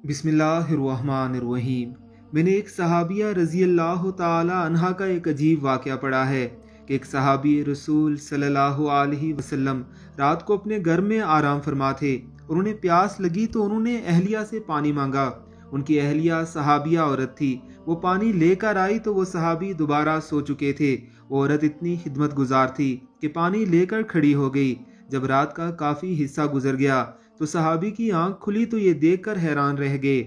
बिस्मिल्लाहिर्रहमानिर्रहीम। मैंने एक सहाबिया रज़ी अल्लाह ताला अन्हा का एक अजीब वाक़या पढ़ा है कि एक सहाबी रसूल सल्लल्लाहु अलैहि वसल्लम रात को अपने घर में आराम फरमा थे और उन्हें प्यास लगी तो उन्होंने अहलिया से पानी मांगा। उनकी अहलिया सहाबिया औरत थी। वो पानी लेकर आई तो वो सहाबी दोबारा सो चुके थे। वो औरत इतनी खिदमत गुजार थी कि पानी लेकर खड़ी हो गई। जब रात का काफ़ी हिस्सा गुजर गया तो सहाबी की आंख खुली तो ये देखकर हैरान रह गए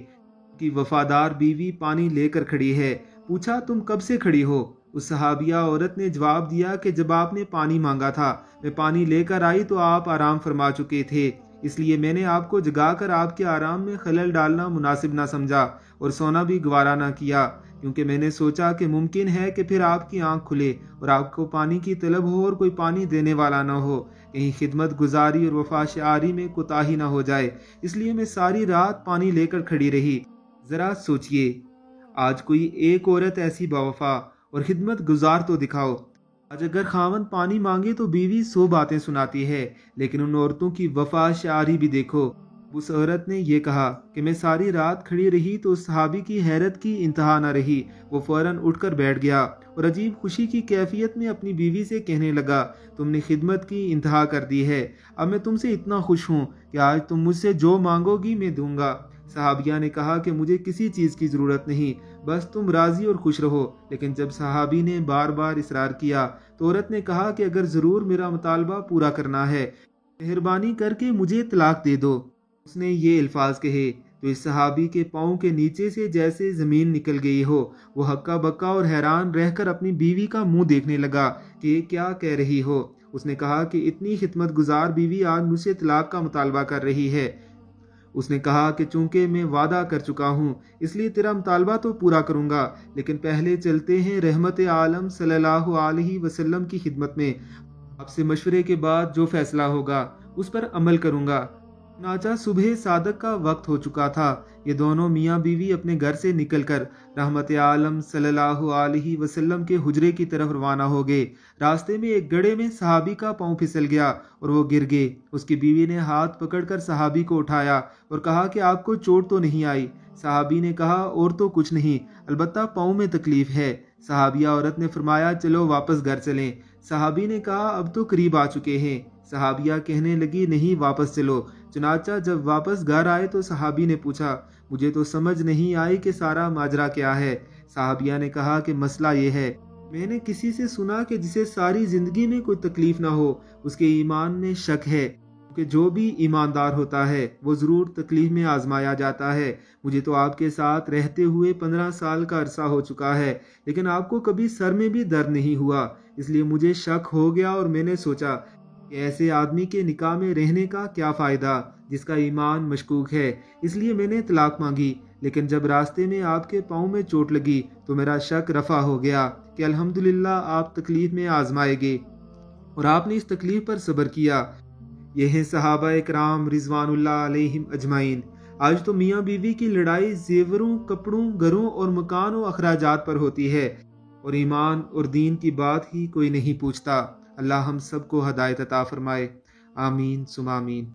कि वफादार बीवी पानी लेकर खड़ी है। पूछा, तुम कब से खड़ी हो? उस सहाबिया औरत ने जवाब दिया कि जब आपने पानी मांगा था, मैं पानी लेकर आई तो आप आराम फरमा चुके थे, इसलिए मैंने आपको जगाकर आपके आराम में खलल डालना मुनासिब ना समझा और सोना भी गवारा ना किया, क्योंकि मैंने सोचा कि मुमकिन है कि फिर आपकी आंख खुले और आपको पानी की तलब हो और कोई पानी देने वाला ना हो, कहीं खिदमत गुजारी और वफाशारी में कोताही ना हो जाए, इसलिए मैं सारी रात पानी लेकर खड़ी रही। ज़रा सोचिए, आज कोई एक औरत ऐसी बावफा और खिदमत गुजार तो दिखाओ। आज अगर खावन पानी मांगे तो बीवी 100 बातें सुनाती है, लेकिन उन औरतों की वफाशारी भी देखो। उस औरत ने यह कहा कि मैं सारी रात खड़ी रही तो उस सहाबी की हैरत की इंतहा न रही। वो फौरन उठकर बैठ गया और अजीब खुशी की कैफियत में अपनी बीवी से कहने लगा, तुमने खिदमत की इंतहा कर दी है। अब मैं तुमसे इतना खुश हूँ कि आज तुम मुझसे जो मांगोगी मैं दूंगा। सहाबिया ने कहा कि मुझे किसी चीज़ की ज़रूरत नहीं, बस तुम राज़ी और खुश रहो। लेकिन जब सहाबी ने बार बार इसरार किया तो औरत ने कहा कि अगर ज़रूर मेरा मुतालबा पूरा करना है, मेहरबानी करके मुझे तलाक दे दो। उसने ये अल्फाज कहे तो इस सहाबी के पाँव के नीचे से जैसे ज़मीन निकल गई हो। वो हक्का बक्का और हैरान रहकर अपनी बीवी का मुंह देखने लगा कि ये क्या कह रही हो। उसने कहा कि इतनी खिदमत गुजार बीवी आज मुझसे तलाक का मुतालबा कर रही है। उसने कहा कि चूंकि मैं वादा कर चुका हूँ इसलिए तेरा मुतालबा तो पूरा करूँगा, लेकिन पहले चलते हैं रहमत आलम सल्लल्लाहु अलैहि वसल्लम की खिदमत में। आपसे मशवरे के बाद जो फैसला होगा उस पर अमल करूँगा। नाचा सुबह सादक का वक्त हो चुका था। ये दोनों मियाँ बीवी अपने घर से निकलकर रहमत आलम सल्लल्लाहु अलैहि वसल्लम के हुजरे की तरफ रवाना हो गए। रास्ते में एक गड्ढे में सहाबी का पाँव फिसल गया और वो गिर गए। उसकी बीवी ने हाथ पकड़कर सहाबी को उठाया और कहा कि आपको चोट तो नहीं आई? सहाबी ने कहा, और तो कुछ नहीं, अलबत्ता पाँव में तकलीफ है। सहाबिया औरत ने फरमाया, चलो वापस घर चलें। सहाबी ने कहा, अब तो करीब आ चुके हैं। सहाबिया कहने लगी, नहीं, वापस चलो। चुनाचा जब वापस घर आए तो सहाबी ने पूछा, मुझे तो समझ नहीं आई कि सारा माजरा क्या है। सहाबिया ने कहा कि मसला ये है, मैंने किसी से सुना कि जिसे सारी जिंदगी में कोई तकलीफ ना हो उसके ईमान में शक है, कि जो भी ईमानदार होता है वो ज़रूर तकलीफ में आजमाया जाता है। मुझे तो आपके साथ रहते हुए 15 साल का अरसा हो चुका है, लेकिन आपको कभी सर में भी दर्द नहीं हुआ, इसलिए मुझे शक हो गया और मैंने सोचा कि ऐसे आदमी के निकाह में रहने का क्या फ़ायदा जिसका ईमान मशकूक है, इसलिए मैंने तलाक मांगी। लेकिन जब रास्ते में आपके पाँव में चोट लगी तो मेरा शक रफ़ा हो गया कि अल्हम्दुलिल्लाह आप तकलीफ़ में आजमाएंगे और आपने इस तकलीफ़ पर सब्र किया। ये हैं सहाबा इकराम रिज़वानुल्लाह अलैहिम अजमाइन। आज तो मियाँ बीवी की लड़ाई जेवरों, कपड़ों, घरों और मकान और अखराजात पर होती है और ईमान और दीन की बात ही कोई नहीं पूछता। अल्लाह हम सबको हदायत अता फरमाए। आमीन सुमा आमीन।